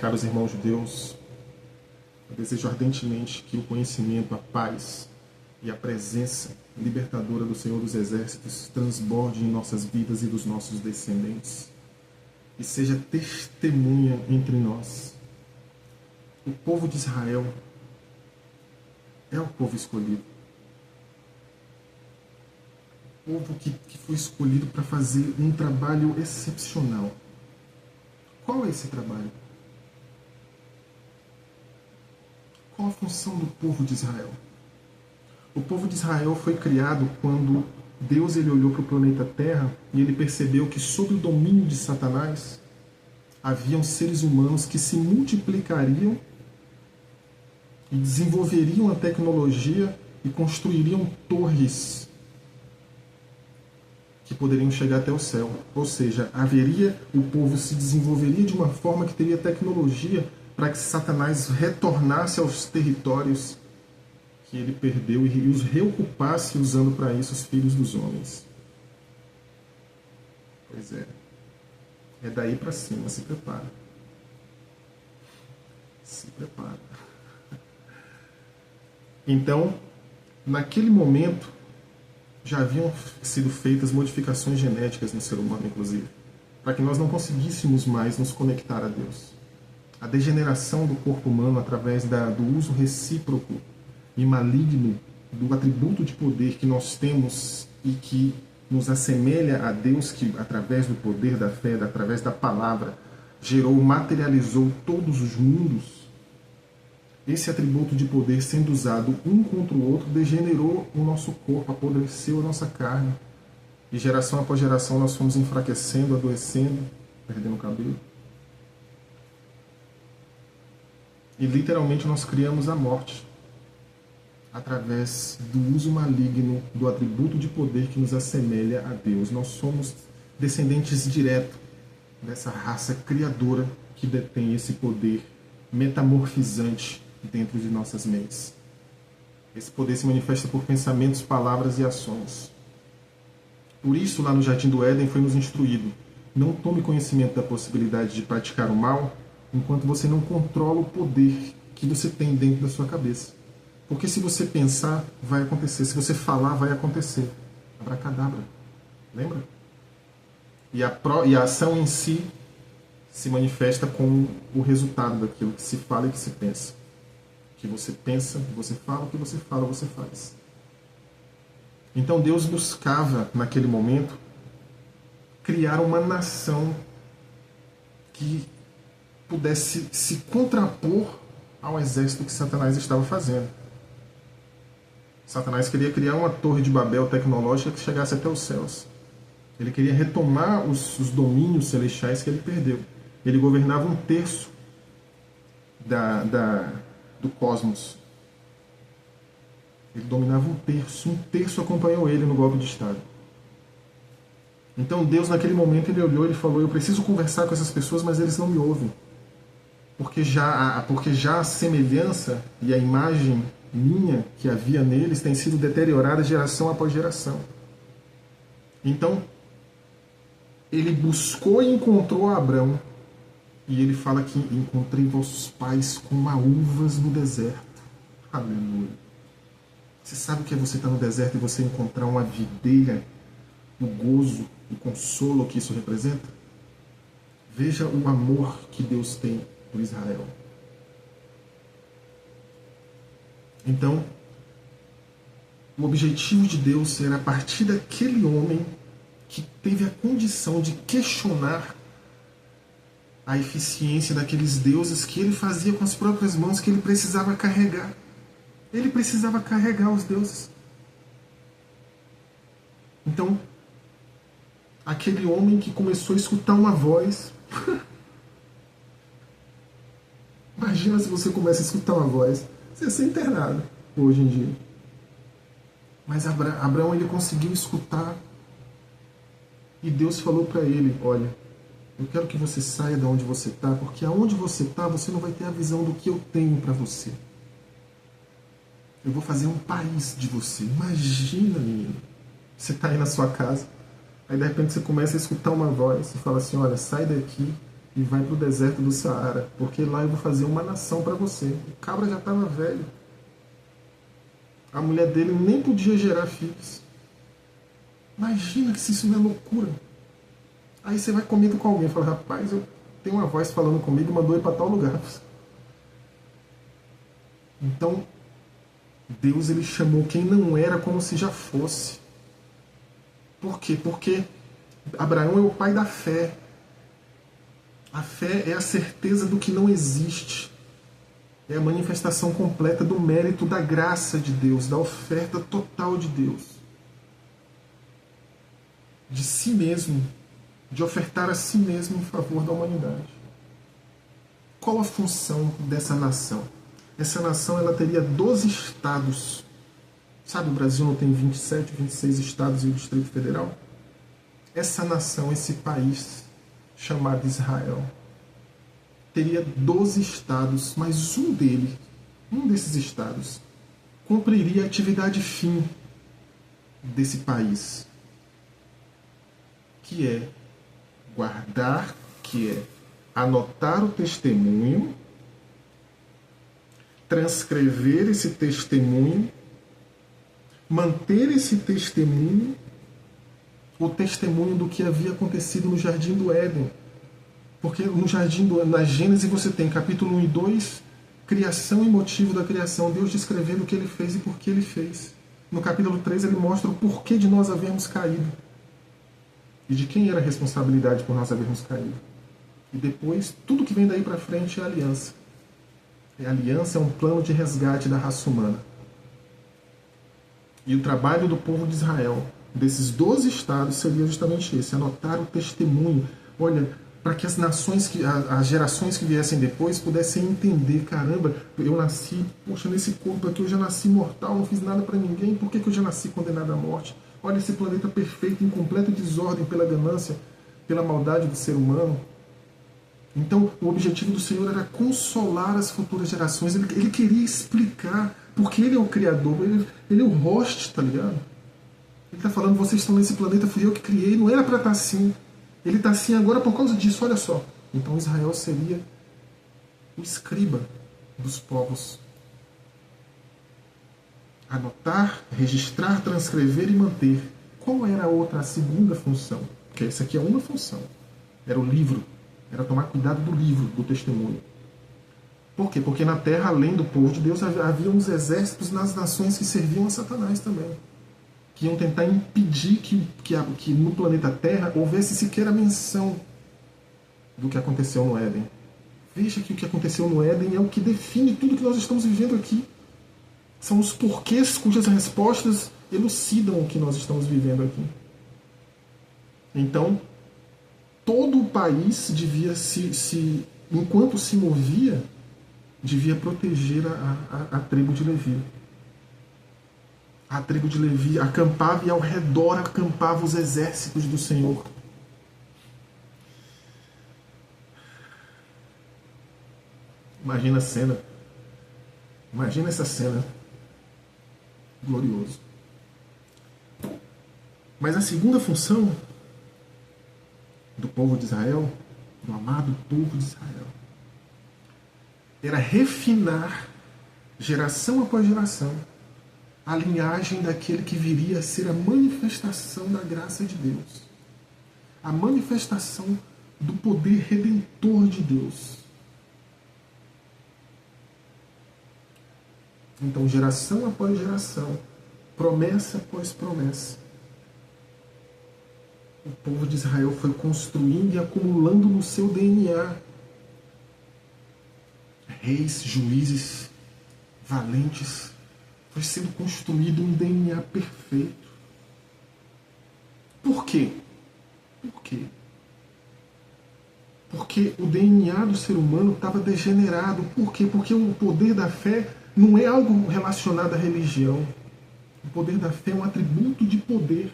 Caros irmãos judeus, eu desejo ardentemente que o conhecimento, a paz e a presença libertadora do Senhor dos Exércitos transborde em nossas vidas e dos nossos descendentes e seja testemunha entre nós. O povo de Israel é o povo escolhido. O povo que foi escolhido para fazer um trabalho excepcional. Qual é esse trabalho? Qual a função do povo de Israel? O povo de Israel foi criado quando Deus ele olhou para o planeta Terra e ele percebeu que sob o domínio de Satanás haviam seres humanos que se multiplicariam e desenvolveriam a tecnologia e construiriam torres que poderiam chegar até o céu. Ou seja, o povo se desenvolveria de uma forma que teria tecnologia para que Satanás retornasse aos territórios que ele perdeu e os reocupasse, usando para isso os filhos dos homens. Pois é. É daí para cima, se prepara. Se prepara. Então, naquele momento, já haviam sido feitas modificações genéticas no ser humano, inclusive, para que nós não conseguíssemos mais nos conectar a Deus. A degeneração do corpo humano através do uso recíproco e maligno do atributo de poder que nós temos e que nos assemelha a Deus, que através do poder da fé, através da palavra, materializou todos os mundos. Esse atributo de poder sendo usado um contra o outro degenerou o nosso corpo, apodreceu a nossa carne. E geração após geração nós fomos enfraquecendo, adoecendo, perdendo o cabelo. E literalmente nós criamos a morte através do uso maligno do atributo de poder que nos assemelha a Deus. Nós somos descendentes diretos dessa raça criadora que detém esse poder metamorfizante dentro de nossas mentes. Esse poder se manifesta por pensamentos, palavras e ações. Por isso, lá no Jardim do Éden foi nos instruído: não tome conhecimento da possibilidade de praticar o mal enquanto você não controla o poder que você tem dentro da sua cabeça. Porque se você pensar, vai acontecer. Se você falar, vai acontecer. Abracadabra. Lembra? E a ação em si se manifesta com o resultado daquilo que se fala e que se pensa. O que você pensa, o que você fala, o que você fala, você faz. Então Deus buscava, naquele momento, criar uma nação que pudesse se contrapor ao exército que Satanás estava fazendo. Satanás queria criar uma torre de Babel tecnológica que chegasse até os céus. Ele queria retomar os domínios celestiais que ele perdeu. Ele governava 1/3 do cosmos. Ele dominava 1/3. 1/3 acompanhou ele no golpe de Estado. Então Deus, naquele momento, ele olhou e falou: eu preciso conversar com essas pessoas, mas eles não me ouvem. Porque já a semelhança e a imagem minha que havia neles tem sido deteriorada geração após geração. Então, ele buscou e encontrou Abrão. E ele fala que encontrei vossos pais como a uvas no deserto. Aleluia. Você sabe o que é você estar no deserto e você encontrar uma videira, o gozo, o consolo que isso representa? Veja o amor que Deus tem por Israel. Então, o objetivo de Deus era, a partir daquele homem que teve a condição de questionar a eficiência daqueles deuses que ele fazia com as próprias mãos, que ele precisava carregar. Ele precisava carregar os deuses. Então, aquele homem que começou a escutar uma voz. Imagina se você começa a escutar uma voz. Você ia ser internado hoje em dia. Mas Abraão, ele conseguiu escutar. E Deus falou para ele: olha, eu quero que você saia de onde você está, porque aonde você está, você não vai ter a visão do que eu tenho para você. Eu vou fazer um país de você. Imagina, menino. Você está aí na sua casa, aí de repente você começa a escutar uma voz e fala assim: olha, sai daqui e vai para o deserto do Saara, porque lá eu vou fazer uma nação para você. O cabra já estava velho. A mulher dele nem podia gerar filhos. Imagina que se isso não é loucura. Aí você vai comigo com alguém e fala, rapaz, eu tenho uma voz falando comigo e mandou ir para tal lugar. Então, Deus ele chamou quem não era como se já fosse. Por quê? Porque Abraão é o pai da fé. A fé é a certeza do que não existe. É a manifestação completa do mérito da graça de Deus, da oferta total de Deus. De si mesmo, de ofertar a si mesmo em favor da humanidade. Qual a função dessa nação? Essa nação ela teria 12 estados. Sabe, o Brasil não tem 27, 26 estados e o Distrito Federal? Essa nação, esse país chamado Israel, teria 12 estados, mas um desses estados, cumpriria a atividade fim desse país, que é guardar, que é anotar o testemunho, transcrever esse testemunho, manter esse testemunho, o testemunho do que havia acontecido no Jardim do Éden. Porque no na Gênesis você tem capítulo 1 e 2, criação e motivo da criação, Deus descrevendo o que ele fez e por que ele fez. No capítulo 3 ele mostra o porquê de nós havermos caído. E de quem era a responsabilidade por nós havermos caído. E depois, tudo que vem daí para frente é a aliança. A aliança é um plano de resgate da raça humana. E o trabalho do povo de Israel, desses 12 estados, seria justamente esse, anotar o testemunho. Olha, para que as nações, as gerações que viessem depois pudessem entender, caramba, eu nasci, poxa, nesse corpo aqui eu já nasci mortal, não fiz nada para ninguém, por que eu já nasci condenado à morte? Olha esse planeta perfeito, em completa desordem pela ganância, pela maldade do ser humano. Então, o objetivo do Senhor era consolar as futuras gerações. Ele queria explicar, porque Ele é o Criador, Ele é o host, tá ligado? Ele está falando, vocês estão nesse planeta, fui eu que criei, não era para estar assim. Ele está assim agora por causa disso, olha só. Então Israel seria o escriba dos povos. Anotar, registrar, transcrever e manter. Qual era a segunda função? Porque essa aqui é uma função. Era o livro. Era tomar cuidado do livro, do testemunho. Por quê? Porque na terra, além do povo de Deus, havia uns exércitos nas nações que serviam a Satanás também. Que iam tentar impedir que no planeta Terra houvesse sequer a menção do que aconteceu no Éden. Veja que o que aconteceu no Éden é o que define tudo que nós estamos vivendo aqui. São os porquês cujas respostas elucidam o que nós estamos vivendo aqui. Então, todo o país devia enquanto se movia, devia proteger a tribo de Levi. A tribo de Levi acampava e ao redor acampavam os exércitos do Senhor. Imagina a cena. Imagina essa cena. Glorioso. Mas a segunda função do povo de Israel, do amado povo de Israel, era refinar, geração após geração, a linhagem daquele que viria a ser a manifestação da graça de Deus. A manifestação do poder redentor de Deus. Então, geração após geração, promessa após promessa, o povo de Israel foi construindo e acumulando no seu DNA reis, juízes, valentes. Foi sendo construído um DNA perfeito. Por quê? Por quê? Porque o DNA do ser humano estava degenerado. Por quê? Porque o poder da fé não é algo relacionado à religião. O poder da fé é um atributo de poder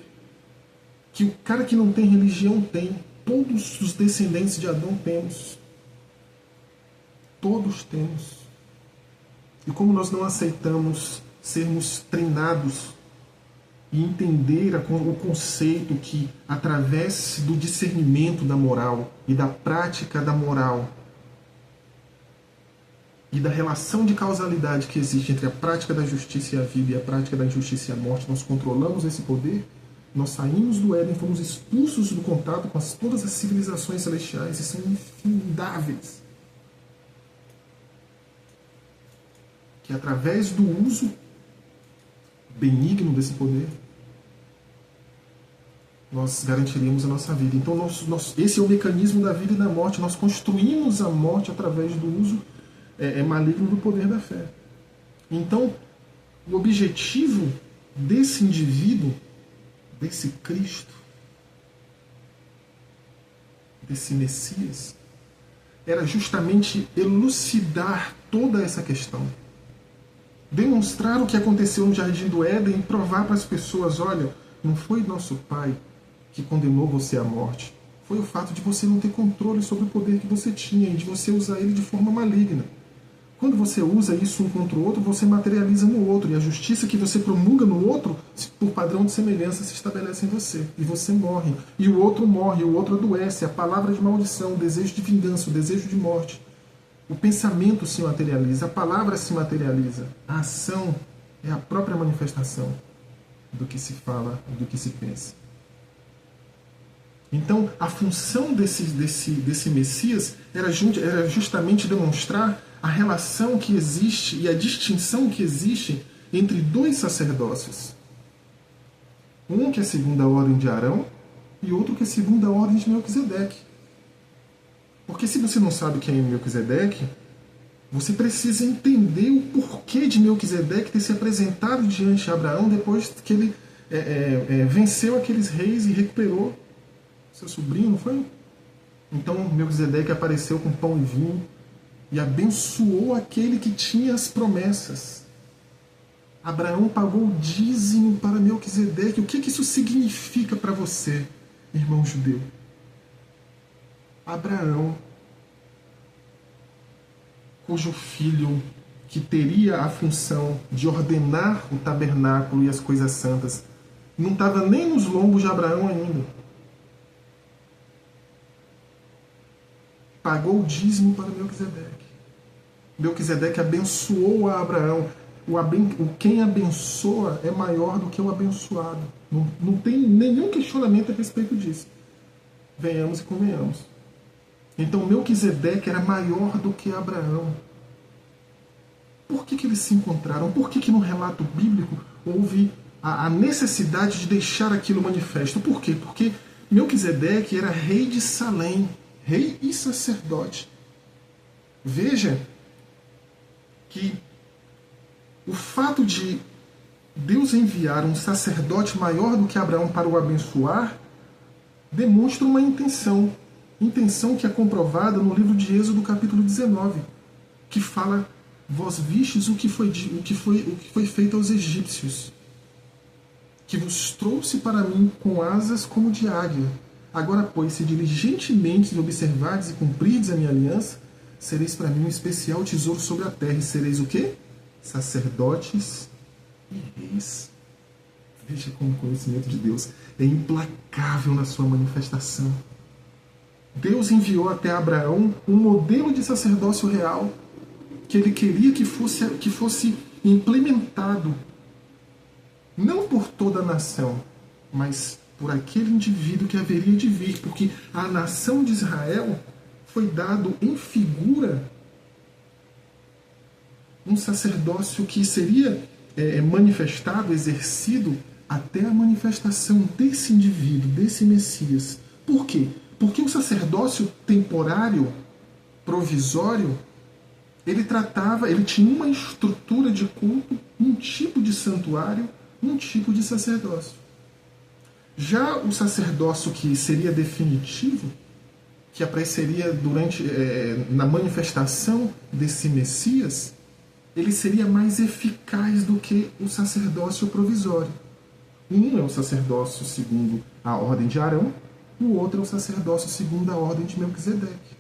que o cara que não tem religião tem. Todos os descendentes de Adão temos. Todos temos. E como nós não aceitamos sermos treinados e entender o conceito que, através do discernimento da moral e da prática da moral e da relação de causalidade que existe entre a prática da justiça e a vida e a prática da injustiça e a morte, nós controlamos esse poder, nós saímos do Éden, fomos expulsos do contato com todas as civilizações celestiais e são infindáveis. Que através do uso benigno desse poder, nós garantiríamos a nossa vida. Então, esse é o mecanismo da vida e da morte. Nós construímos a morte através do uso maligno do poder da fé. Então, o objetivo desse indivíduo, desse Cristo, desse Messias, era justamente elucidar toda essa questão. Demonstrar o que aconteceu no Jardim do Éden e provar para as pessoas, olha, não foi nosso Pai que condenou você à morte. Foi o fato de você não ter controle sobre o poder que você tinha e de você usar ele de forma maligna. Quando você usa isso um contra o outro, você materializa no outro. E a justiça que você promulga no outro, por padrão de semelhança, se estabelece em você. E você morre. E o outro morre, o outro adoece. A palavra de maldição, o desejo de vingança, o desejo de morte. O pensamento se materializa, a palavra se materializa. A ação é a própria manifestação do que se fala, do que se pensa. Então, a função desse Messias era justamente demonstrar a relação que existe e a distinção que existe entre dois sacerdócios. Um que é segundo a ordem de Arão e outro que é segundo a ordem de Melquisedeque. Porque se você não sabe quem é Melquisedeque, você precisa entender o porquê de Melquisedeque ter se apresentado diante de Abraão depois que ele venceu aqueles reis e recuperou seu sobrinho, não foi? Então Melquisedeque apareceu com pão e vinho e abençoou aquele que tinha as promessas. Abraão pagou o dízimo para Melquisedeque. O que isso significa para você, irmão judeu? Abraão, cujo filho que teria a função de ordenar o tabernáculo e as coisas santas, não estava nem nos lombos de Abraão ainda. Pagou o dízimo para Melquisedeque. Melquisedeque abençoou a Abraão. Quem abençoa é maior do que o abençoado. Não tem nenhum questionamento a respeito disso. Venhamos e convenhamos. Então Melquisedeque era maior do que Abraão. Por que eles se encontraram? Por que no relato bíblico houve a necessidade de deixar aquilo manifesto? Por quê? Porque Melquisedeque era rei de Salém, rei e sacerdote. Veja que o fato de Deus enviar um sacerdote maior do que Abraão para o abençoar demonstra uma intenção que é comprovada no livro de Êxodo, capítulo 19, que fala: vós vistes o que foi feito aos egípcios, que vos trouxe para mim com asas como de águia. Agora, pois, se diligentemente observardes e cumprirdes a minha aliança, sereis para mim um especial tesouro sobre a terra, e sereis o quê? Sacerdotes e reis. Veja como o conhecimento de Deus é implacável na sua manifestação. Deus enviou até Abraão um modelo de sacerdócio real que ele queria que fosse implementado não por toda a nação, mas por aquele indivíduo que haveria de vir, porque a nação de Israel foi dado em figura um sacerdócio que seria manifestado, exercido até a manifestação desse indivíduo, desse Messias. Por quê? Porque o sacerdócio temporário, provisório, ele tinha uma estrutura de culto, um tipo de santuário, um tipo de sacerdócio. Já o sacerdócio que seria definitivo, que apareceria na manifestação desse Messias, ele seria mais eficaz do que o sacerdócio provisório. Um é o sacerdócio segundo a ordem de Arão, o outro é o sacerdócio segundo a ordem de Melquisedeque.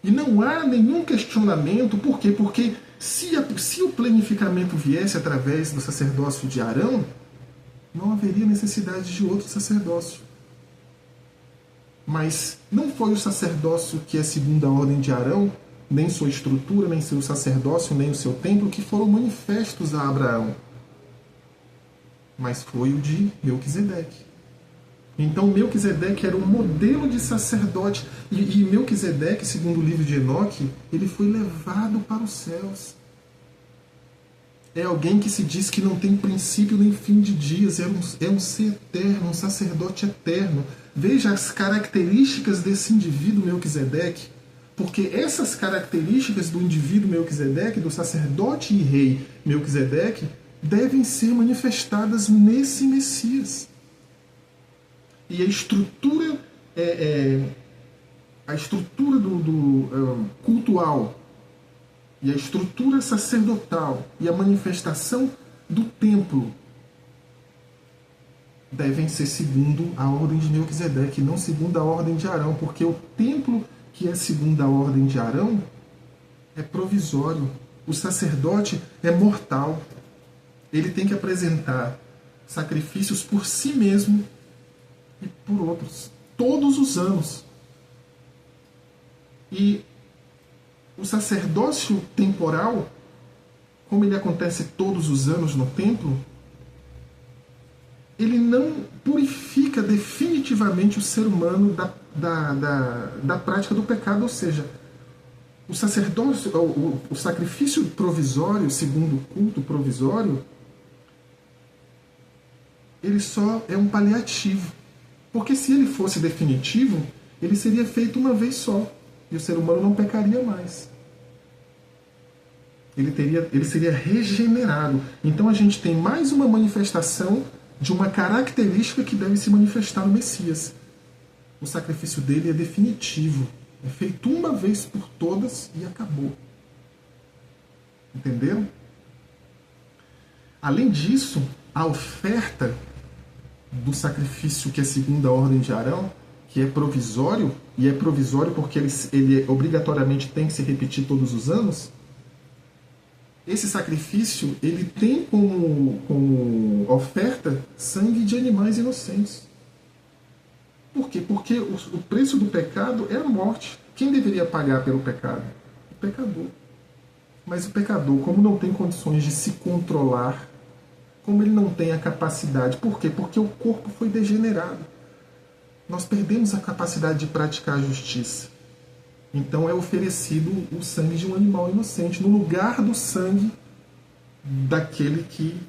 E não há nenhum questionamento, por quê? Porque se o planificamento viesse através do sacerdócio de Arão, não haveria necessidade de outro sacerdócio. Mas não foi o sacerdócio que é segundo a ordem de Arão, nem sua estrutura, nem seu sacerdócio, nem o seu templo, que foram manifestos a Abraão. Mas foi o de Melquisedeque. Então Melquisedeque era um modelo de sacerdote. E Melquisedeque, segundo o livro de Enoque, ele foi levado para os céus. É alguém que se diz que não tem princípio nem fim de dias, é um ser eterno, um sacerdote eterno. Veja as características desse indivíduo Melquisedeque, porque essas características do indivíduo Melquisedeque, do sacerdote e rei Melquisedeque, devem ser manifestadas nesse Messias. E a estrutura, cultual e a estrutura sacerdotal e a manifestação do templo devem ser segundo a ordem de Melquisedeque, não segundo a ordem de Arão, porque o templo que é segundo a ordem de Arão é provisório. O sacerdote é mortal. Ele tem que apresentar sacrifícios por si mesmo e por outros, todos os anos. E o sacerdócio temporal, como ele acontece todos os anos no templo, ele não purifica definitivamente o ser humano da prática do pecado. Ou seja, o sacerdócio, o sacrifício provisório, segundo o culto provisório, ele só é um paliativo. Porque se ele fosse definitivo, ele seria feito uma vez só. E o ser humano não pecaria mais. Ele seria regenerado. Então a gente tem mais uma manifestação de uma característica que deve se manifestar no Messias. O sacrifício dele é definitivo. É feito uma vez por todas e acabou. Entenderam? Além disso, a oferta do sacrifício que é segundo a ordem de Arão, que é provisório, e é provisório porque ele obrigatoriamente tem que se repetir todos os anos, esse sacrifício ele tem como oferta sangue de animais inocentes. Por quê? Porque o preço do pecado é a morte. Quem deveria pagar pelo pecado? O pecador. Mas o pecador, como não tem condições de se controlar, como ele não tem a capacidade. Por quê? Porque o corpo foi degenerado. Nós perdemos a capacidade de praticar a justiça. Então é oferecido o sangue de um animal inocente no lugar do sangue daquele que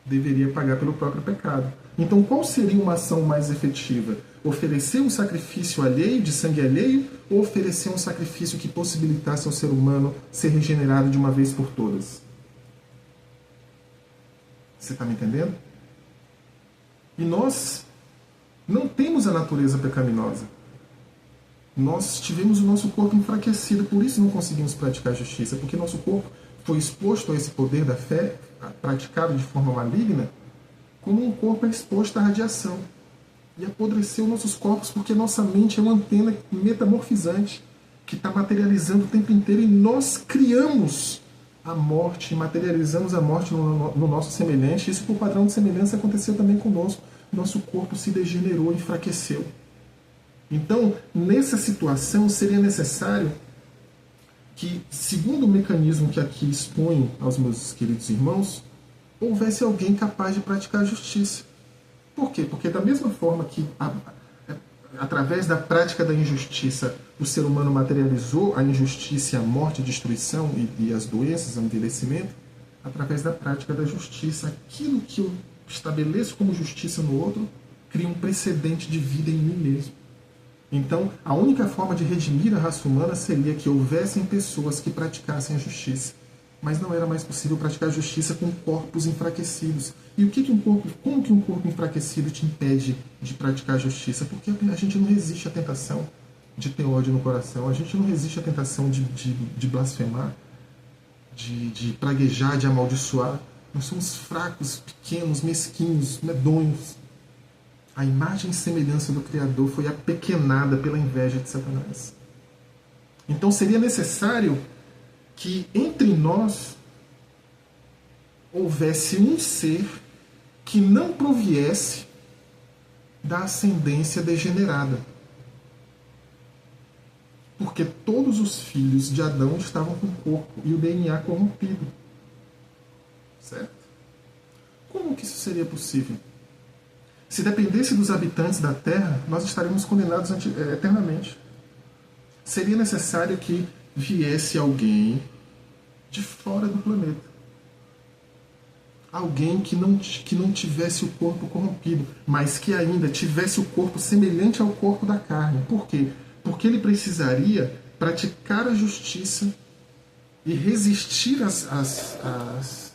deveria pagar pelo próprio pecado. Então qual seria uma ação mais efetiva? Oferecer um sacrifício alheio, de sangue alheio, ou oferecer um sacrifício que possibilitasse ao ser humano ser regenerado de uma vez por todas? Você está me entendendo? E nós não temos a natureza pecaminosa. Nós tivemos o nosso corpo enfraquecido, por isso não conseguimos praticar a justiça, porque nosso corpo foi exposto a esse poder da fé, praticado de forma maligna, como um corpo é exposto à radiação. E apodreceu nossos corpos, porque nossa mente é uma antena metamorfizante, que está materializando o tempo inteiro, e nós criamos a morte, materializamos a morte no nosso semelhante. Isso, por padrão de semelhança, aconteceu também conosco. Nosso corpo se degenerou, enfraqueceu. Então, nessa situação, seria necessário que, segundo o mecanismo que aqui exponho aos meus queridos irmãos, houvesse alguém capaz de praticar a justiça. Por quê? Porque da mesma forma que, através da prática da injustiça, o ser humano materializou a injustiça, a morte, a destruição e as doenças, o envelhecimento, através da prática da justiça, aquilo que eu estabeleço como justiça no outro, cria um precedente de vida em mim mesmo. Então, a única forma de redimir a raça humana seria que houvessem pessoas que praticassem a justiça. Mas não era mais possível praticar a justiça com corpos enfraquecidos. E como que um corpo enfraquecido te impede de praticar a justiça? Porque a gente não resiste à tentação de ter ódio no coração, a gente não resiste à tentação de blasfemar, de praguejar, de amaldiçoar. Nós somos fracos, pequenos, mesquinhos, medonhos. A imagem e semelhança do Criador foi apequenada pela inveja de Satanás. Então seria necessário que entre nós houvesse um ser que não proviesse da ascendência degenerada. Porque todos os filhos de Adão estavam com o corpo e o DNA corrompido. Certo? Como que isso seria possível? Se dependesse dos habitantes da Terra, nós estaríamos condenados eternamente. Seria necessário que viesse alguém de fora do planeta. Alguém que não tivesse o corpo corrompido, mas que ainda tivesse o corpo semelhante ao corpo da carne. Por quê? Porque ele precisaria praticar a justiça e resistir às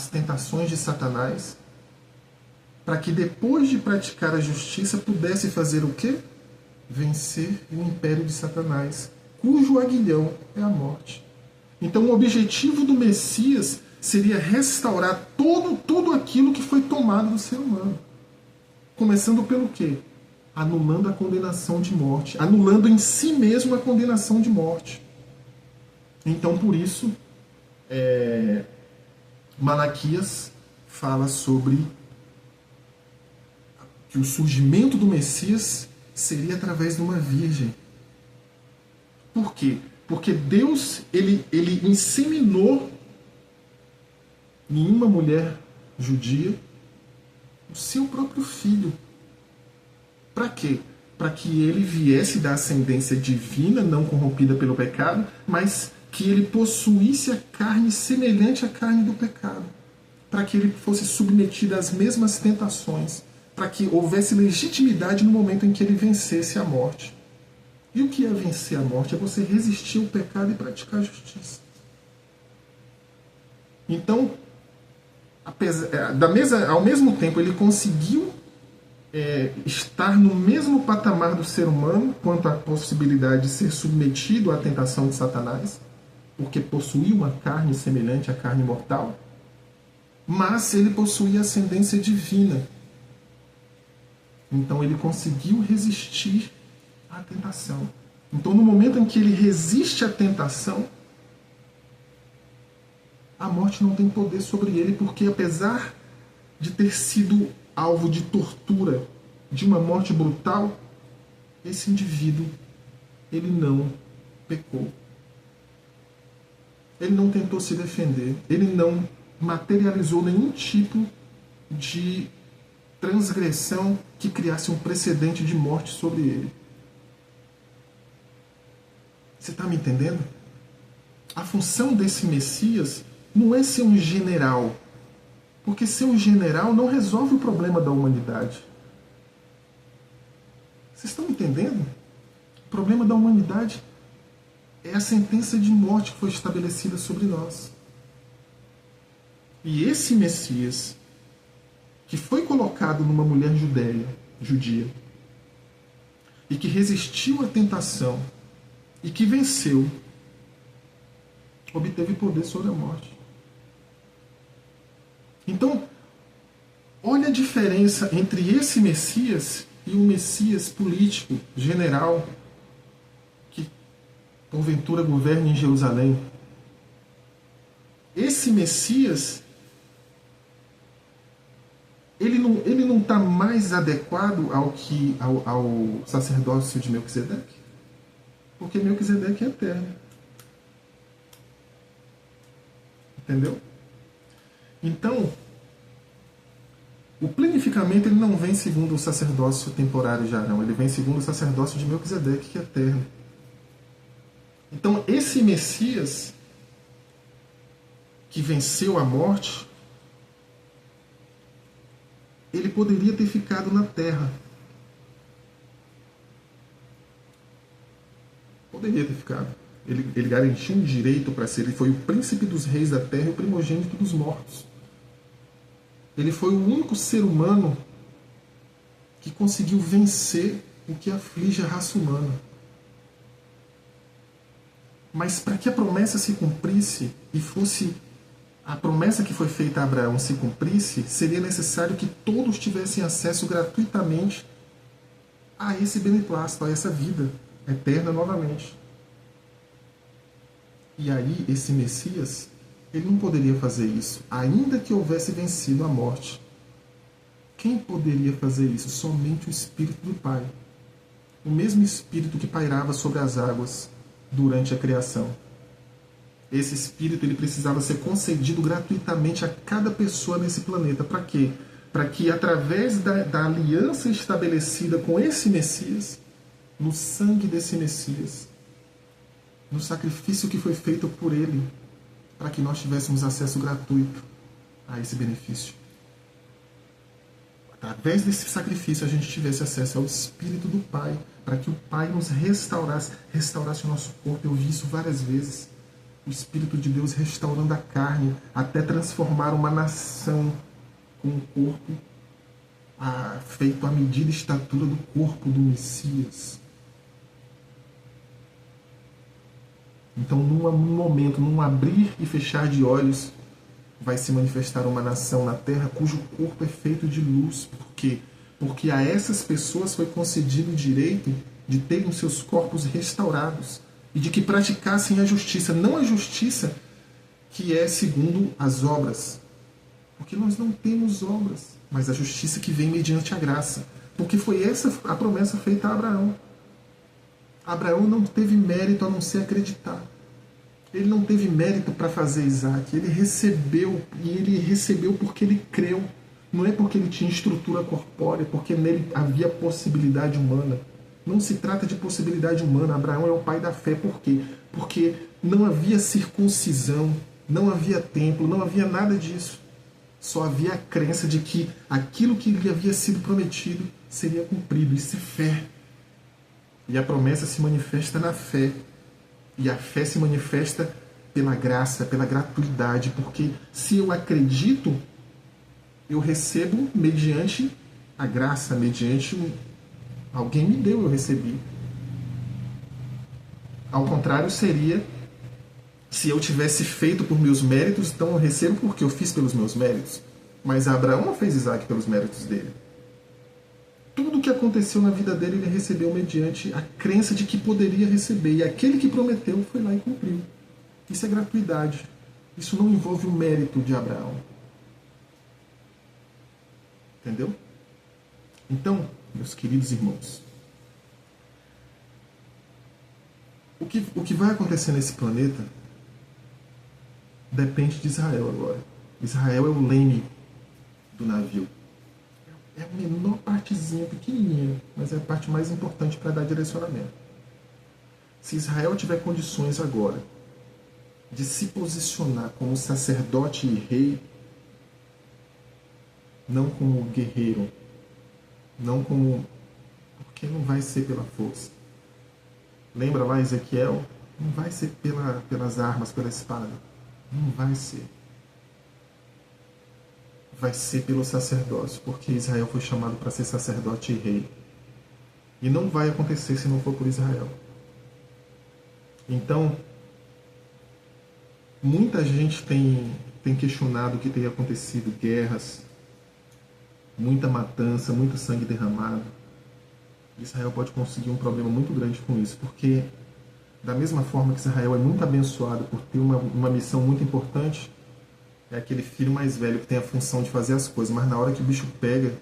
tentações de Satanás, para que depois de praticar a justiça pudesse fazer o quê? Vencer o império de Satanás, cujo aguilhão é a morte. Então o objetivo do Messias seria restaurar tudo aquilo que foi tomado do ser humano. Começando pelo quê? Anulando a condenação de morte, anulando em si mesmo a condenação de morte. Então, por isso, Malaquias fala sobre que o surgimento do Messias seria através de uma virgem. Por quê? Porque Deus ele inseminou em uma mulher judia o seu próprio filho. Para quê? Para que ele viesse da ascendência divina, não corrompida pelo pecado, mas que ele possuísse a carne semelhante à carne do pecado. Para que ele fosse submetido às mesmas tentações. Para que houvesse legitimidade no momento em que ele vencesse a morte. E o que é vencer a morte? É você resistir ao pecado e praticar a justiça. Então, ao mesmo tempo, ele conseguiu estar no mesmo patamar do ser humano quanto à possibilidade de ser submetido à tentação de Satanás, porque possuía uma carne semelhante à carne mortal, mas ele possuía ascendência divina. Então ele conseguiu resistir à tentação. Então, no momento em que ele resiste à tentação, a morte não tem poder sobre ele, porque apesar de ter sido alvo de tortura, de uma morte brutal, esse indivíduo, ele não pecou. Ele não tentou se defender, ele não materializou nenhum tipo de transgressão que criasse um precedente de morte sobre ele. Você está me entendendo? A função desse Messias não é ser um general, porque ser um general não resolve o problema da humanidade. Vocês estão entendendo? O problema da humanidade é a sentença de morte que foi estabelecida sobre nós. E esse Messias, que foi colocado numa mulher judia, e que resistiu à tentação, e que venceu, obteve poder sobre a morte. Então, olha a diferença entre esse Messias e o Messias político, general, que porventura governa em Jerusalém. Esse Messias, ele não está mais adequado ao sacerdócio de Melquisedeque? Porque Melquisedeque é eterno. Entendeu? Então, o plenificamento ele não vem segundo o sacerdócio temporário de Arão, ele vem segundo o sacerdócio de Melquisedeque, que é eterno. Então, esse Messias que venceu a morte, ele poderia ter ficado na terra. Poderia ter ficado. Ele garantiu um direito para ser. Ele foi o príncipe dos reis da terra e o primogênito dos mortos. Ele foi o único ser humano que conseguiu vencer o que aflige a raça humana. Mas para que a promessa se cumprisse e fosse a promessa que foi feita a Abraão se cumprisse, seria necessário que todos tivessem acesso gratuitamente a esse beneplácito, a essa vida eterna novamente. E aí, esse Messias, ele não poderia fazer isso, ainda que houvesse vencido a morte. Quem poderia fazer isso? Somente o Espírito do Pai. O mesmo Espírito que pairava sobre as águas durante a criação. Esse Espírito ele precisava ser concedido gratuitamente a cada pessoa nesse planeta. Para quê? Para que através da aliança estabelecida com esse Messias, no sangue desse Messias, no sacrifício que foi feito por ele, para que nós tivéssemos acesso gratuito a esse benefício. Através desse sacrifício a gente tivesse acesso ao Espírito do Pai, para que o Pai nos restaurasse o nosso corpo. Eu vi isso várias vezes. O Espírito de Deus restaurando a carne, até transformar uma nação com um corpo feito à medida e estatura do corpo do Messias. Então, num momento, num abrir e fechar de olhos, vai se manifestar uma nação na terra cujo corpo é feito de luz. Por quê? Porque a essas pessoas foi concedido o direito de terem os seus corpos restaurados e de que praticassem a justiça, não a justiça que é segundo as obras. Porque nós não temos obras, mas a justiça que vem mediante a graça. Porque foi essa a promessa feita a Abraão. Abraão não teve mérito a não ser acreditar. Ele não teve mérito para fazer Isaac. Ele recebeu, e ele recebeu porque ele creu. Não é porque ele tinha estrutura corpórea, porque nele havia possibilidade humana. Não se trata de possibilidade humana. Abraão é o pai da fé. Por quê? Porque não havia circuncisão, não havia templo, não havia nada disso. Só havia a crença de que aquilo que lhe havia sido prometido seria cumprido. Isso é fé. E a promessa se manifesta na fé. E a fé se manifesta pela graça, pela gratuidade. Porque se eu acredito, eu recebo mediante a graça, mediante alguém me deu, eu recebi. Ao contrário, seria se eu tivesse feito por meus méritos, então eu recebo porque eu fiz pelos meus méritos. Mas Abraão não fez Isaac pelos méritos dele. Tudo o que aconteceu na vida dele, ele recebeu mediante a crença de que poderia receber. E aquele que prometeu foi lá e cumpriu. Isso é gratuidade. Isso não envolve o mérito de Abraão. Entendeu? Então, meus queridos irmãos, o que vai acontecer nesse planeta depende de Israel agora. Israel é o leme do navio. É a menor partezinha, pequenininha, mas é a parte mais importante para dar direcionamento. Se Israel tiver condições agora de se posicionar como sacerdote e rei, não como guerreiro, não como... porque não vai ser pela força. Lembra lá Ezequiel? Não vai ser pelas armas, pela espada. Não vai ser. Vai ser pelo sacerdócio, porque Israel foi chamado para ser sacerdote e rei. E não vai acontecer se não for por Israel. Então, muita gente tem questionado o que tem acontecido, guerras, muita matança, muito sangue derramado. Israel pode conseguir um problema muito grande com isso, porque da mesma forma que Israel é muito abençoado por ter uma missão muito importante, é aquele filho mais velho que tem a função de fazer as coisas, mas na hora que o bicho pega,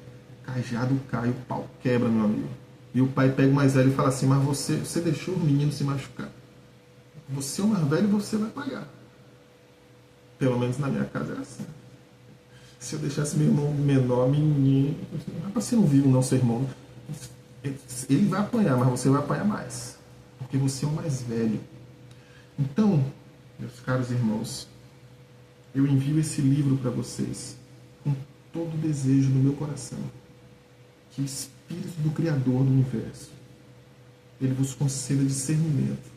cajado cai, o pau quebra, meu amigo. E o pai pega o mais velho e fala assim, mas você deixou o menino se machucar. Você é o mais velho e você vai pagar. Pelo menos na minha casa era assim. Se eu deixasse meu irmão menor, menino, você não viu não, seu irmão. Ele vai apanhar, mas você vai apanhar mais. Porque você é o mais velho. Então, meus caros irmãos, eu envio esse livro para vocês com todo o desejo do meu coração. Que o Espírito do Criador do Universo, ele vos conceda discernimento.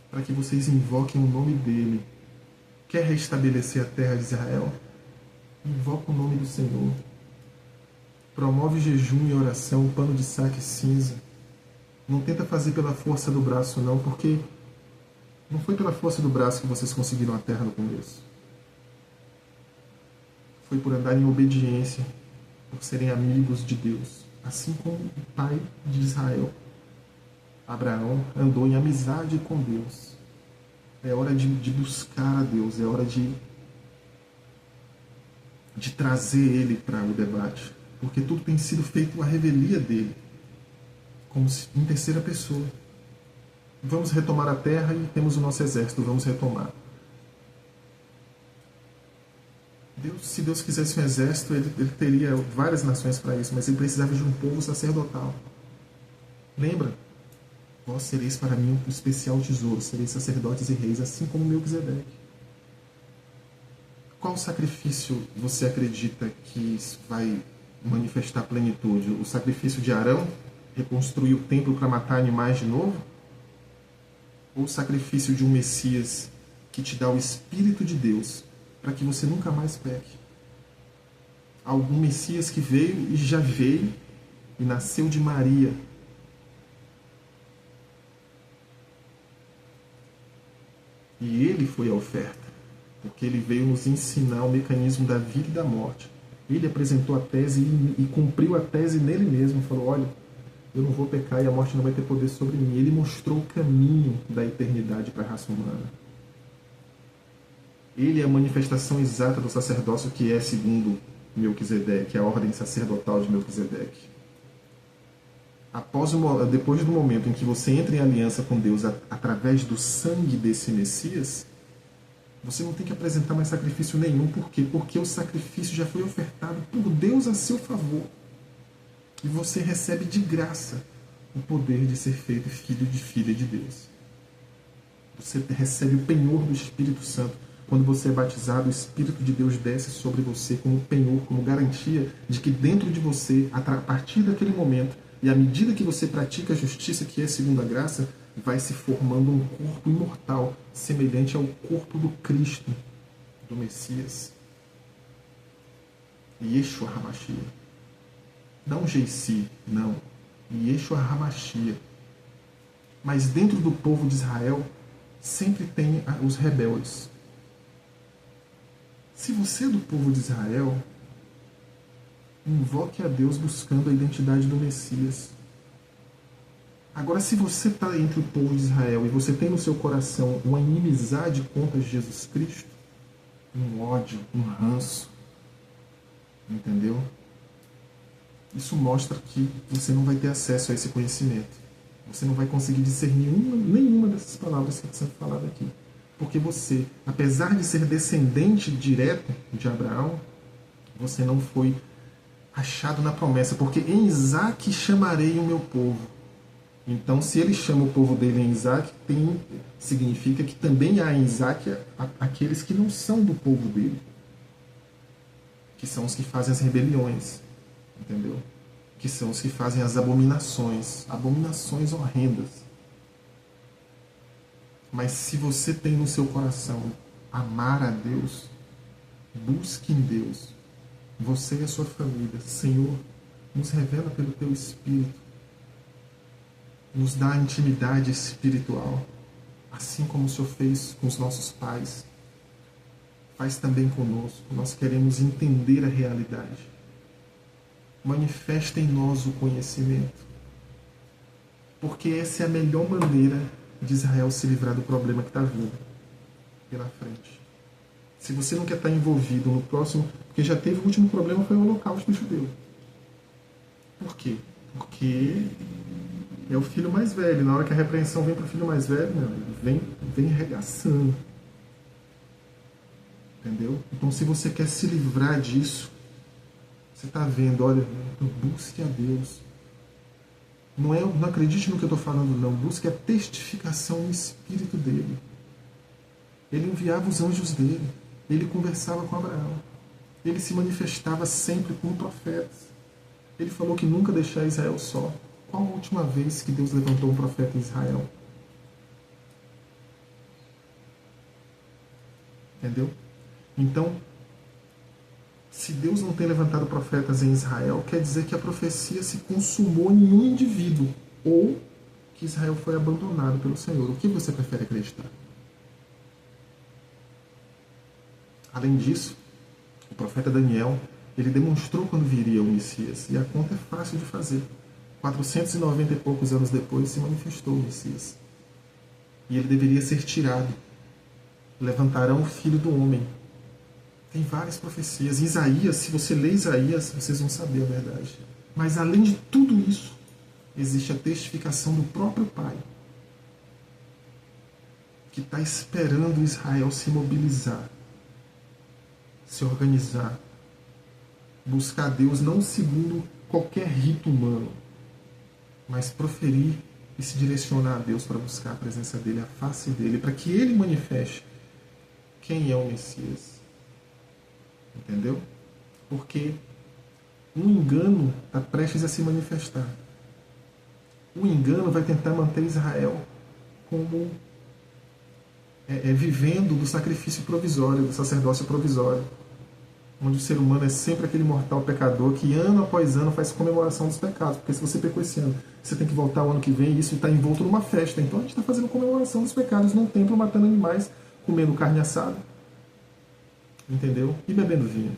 Para que vocês invoquem o nome dele. Quer restabelecer a terra de Israel? Invoca o nome do Senhor. Promove jejum e oração, pano de saco e cinza. Não tenta fazer pela força do braço não, porque não foi pela força do braço que vocês conseguiram a terra no começo. Foi por andar em obediência, por serem amigos de Deus. Assim como o pai de Israel, Abraão, andou em amizade com Deus. É hora de buscar a Deus, é hora de de trazer ele para o debate, porque tudo tem sido feito à revelia dele, como se, em terceira pessoa. Vamos retomar a terra e temos o nosso exército, vamos retomar. Se Deus quisesse um exército, ele teria várias nações para isso, mas ele precisava de um povo sacerdotal. Lembra? Vós sereis para mim um especial tesouro, sereis sacerdotes e reis, assim como Melquisedeque. Qual sacrifício você acredita que vai manifestar plenitude? O sacrifício de Arão, reconstruir o templo para matar animais de novo? Ou o sacrifício de um Messias que te dá o Espírito de Deus para que você nunca mais peque? Algum Messias que veio e já veio e nasceu de Maria. E ele foi a oferta, porque ele veio nos ensinar o mecanismo da vida e da morte. Ele apresentou a tese e cumpriu a tese nele mesmo. Falou, olha, eu não vou pecar e a morte não vai ter poder sobre mim. Ele mostrou o caminho da eternidade para a raça humana. Ele é a manifestação exata do sacerdócio que é segundo Melquisedeque, a ordem sacerdotal de Melquisedeque. Depois do momento em que você entra em aliança com Deus através do sangue desse Messias, você não tem que apresentar mais sacrifício nenhum. Por quê? Porque o sacrifício já foi ofertado por Deus a seu favor. E você recebe de graça o poder de ser feito filho de filha de Deus. Você recebe o penhor do Espírito Santo. Quando você é batizado, o Espírito de Deus desce sobre você como penhor, como garantia de que dentro de você, a partir daquele momento, e à medida que você pratica a justiça, que é segundo a graça, vai se formando um corpo imortal, semelhante ao corpo do Cristo, do Messias. Yeshua HaMashiach. Não Jeici, não. Yeshua HaMashiach. Mas dentro do povo de Israel, sempre tem os rebeldes. Se você é do povo de Israel, invoque a Deus buscando a identidade do Messias. Agora, se você está entre o povo de Israel e você tem no seu coração uma inimizade contra Jesus Cristo, um ódio, um ranço, entendeu? Isso mostra que você não vai ter acesso a esse conhecimento. Você não vai conseguir discernir nenhuma dessas palavras que são faladas aqui. Porque você, apesar de ser descendente direto de Abraão, você não foi achado na promessa, porque em Isaac chamarei o meu povo. Então, se ele chama o povo dele em Isaac, significa que também há em Isaac aqueles que não são do povo dele, que são os que fazem as rebeliões, entendeu? Que são os que fazem as abominações horrendas. Mas se você tem no seu coração amar a Deus, busque em Deus, você e a sua família. Senhor, nos revela pelo Teu Espírito, nos dá a intimidade espiritual, assim como o Senhor fez com os nossos pais. Faz também conosco. Nós queremos entender a realidade. Manifesta em nós o conhecimento, porque essa é a melhor maneira de Israel se livrar do problema que está vindo pela frente. Se você não quer estar envolvido no próximo, porque já teve o último problema, foi o holocausto judeu. Por quê? Porque é o filho mais velho. Na hora que a repreensão vem para o filho mais velho, vem regaçando. Entendeu? Então, se você quer se livrar disso, você está vendo, olha, busque a Deus. Não acredite no que eu estou falando, não. Busque a testificação no Espírito dele. Ele enviava os anjos dele. Ele conversava com Abraão. Ele se manifestava sempre como profetas. Ele falou que nunca deixaria Israel só. Qual a última vez que Deus levantou um profeta em Israel? Entendeu? Então, se Deus não tem levantado profetas em Israel, quer dizer que a profecia se consumou em um indivíduo, ou que Israel foi abandonado pelo Senhor. O que você prefere acreditar? Além disso, o profeta Daniel, ele demonstrou quando viria o Messias, e a conta é fácil de fazer. 490 e poucos anos depois se manifestou o Messias. E ele deveria ser tirado. Levantarão o Filho do Homem. Tem várias profecias. Isaías, se você ler Isaías, vocês vão saber a verdade. Mas além de tudo isso, existe a testificação do próprio Pai, que está esperando Israel se mobilizar, se organizar, buscar Deus não segundo qualquer rito humano, mas proferir e se direcionar a Deus para buscar a presença dele, a face dele, para que ele manifeste quem é o Messias. Entendeu? Porque um engano está prestes a se manifestar. O engano vai tentar manter Israel como vivendo do sacrifício provisório, do sacerdócio provisório, onde o ser humano é sempre aquele mortal pecador que ano após ano faz comemoração dos pecados, porque se você pecou esse ano, você tem que voltar o ano que vem, e isso está envolto numa festa. Então a gente está fazendo comemoração dos pecados num templo, matando animais, comendo carne assada, entendeu? E bebendo vinho.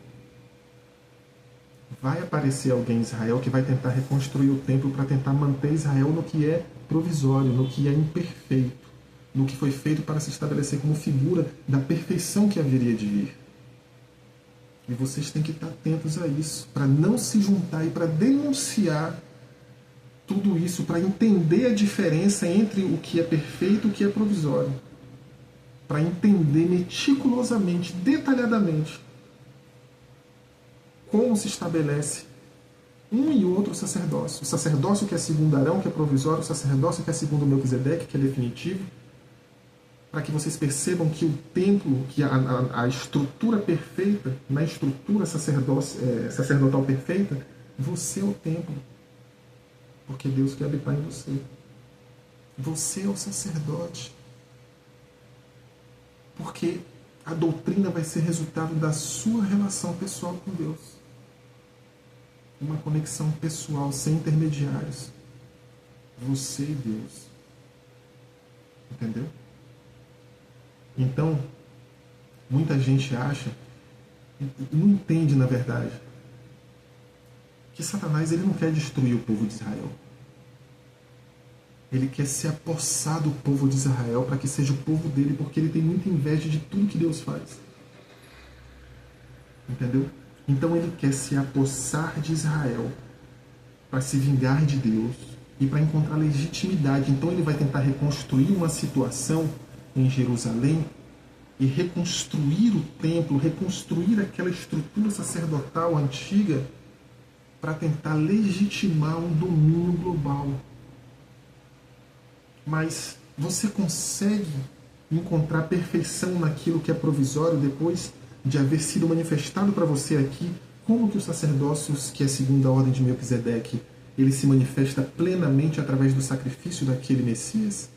Vai aparecer alguém em Israel que vai tentar reconstruir o templo para tentar manter Israel no que é provisório, no que é imperfeito, no que foi feito para se estabelecer como figura da perfeição que haveria de vir. E vocês têm que estar atentos a isso, para não se juntar e para denunciar tudo isso, para entender a diferença entre o que é perfeito e o que é provisório. Para entender meticulosamente, detalhadamente, como se estabelece um e outro sacerdócio. O sacerdócio que é segundo Arão, que é provisório, o sacerdócio que é segundo Melquisedeque, que é definitivo, para que vocês percebam que o templo, que a estrutura perfeita, na estrutura sacerdotal perfeita, você é o templo. Porque Deus quer habitar em você. Você é o sacerdote. Porque a doutrina vai ser resultado da sua relação pessoal com Deus. Uma conexão pessoal, sem intermediários. Você e Deus. Entendeu? Então, muita gente acha, e não entende na verdade, que Satanás ele não quer destruir o povo de Israel. Ele quer se apossar do povo de Israel para que seja o povo dele, porque ele tem muita inveja de tudo que Deus faz. Entendeu? Então ele quer se apossar de Israel para se vingar de Deus e para encontrar legitimidade. Então ele vai tentar reconstruir uma situação em Jerusalém e reconstruir o templo, reconstruir aquela estrutura sacerdotal antiga para tentar legitimar um domínio global. Mas você consegue encontrar perfeição naquilo que é provisório depois de haver sido manifestado para você aqui como que o sacerdócio, que é segundo a ordem de Melquisedeque, ele se manifesta plenamente através do sacrifício daquele Messias?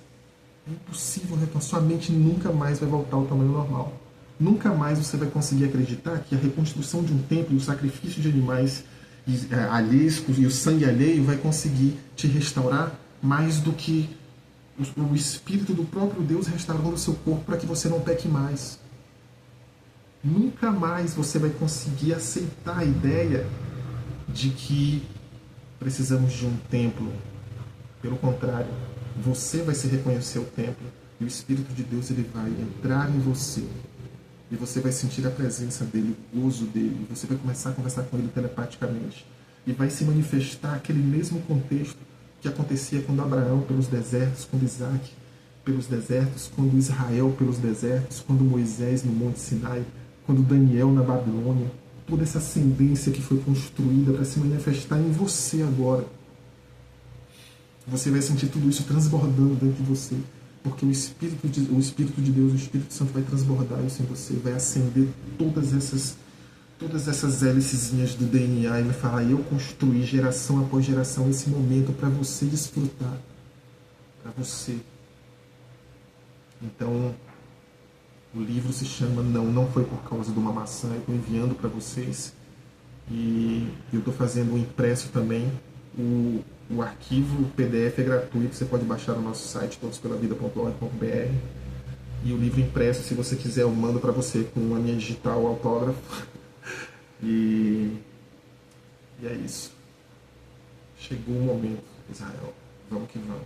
É impossível, né? Sua mente nunca mais vai voltar ao tamanho normal. Nunca mais você vai conseguir acreditar que a reconstrução de um templo e o sacrifício de animais alheios e o sangue alheio vai conseguir te restaurar mais do que o Espírito do próprio Deus restaurando o seu corpo para que você não peque mais. Nunca mais você vai conseguir aceitar a ideia de que precisamos de um templo. Pelo contrário, você vai se reconhecer o templo e o Espírito de Deus ele vai entrar em você. E você vai sentir a presença dele, o gozo dele. E você vai começar a conversar com ele telepaticamente. E vai se manifestar aquele mesmo contexto que acontecia quando Abraão pelos desertos, quando Isaac pelos desertos, quando Israel pelos desertos, quando Moisés no Monte Sinai, quando Daniel na Babilônia. Toda essa ascendência que foi construída para se manifestar em você agora. Você vai sentir tudo isso transbordando dentro de você. Porque o Espírito de Deus, o Espírito Santo vai transbordar isso em você, vai acender todas essas hélicezinhas do DNA e vai falar, eu construí geração após geração esse momento para você desfrutar. Para você. Então, o livro se chama Não Foi Por Causa de uma Maçã. Eu estou enviando para vocês. E eu estou fazendo um impresso também. O arquivo PDF é gratuito, você pode baixar no nosso site todospelavida.org.br. E o livro impresso, se você quiser, eu mando para você com a minha digital autógrafo. E é isso. Chegou o momento, Israel. Vamos que vamos.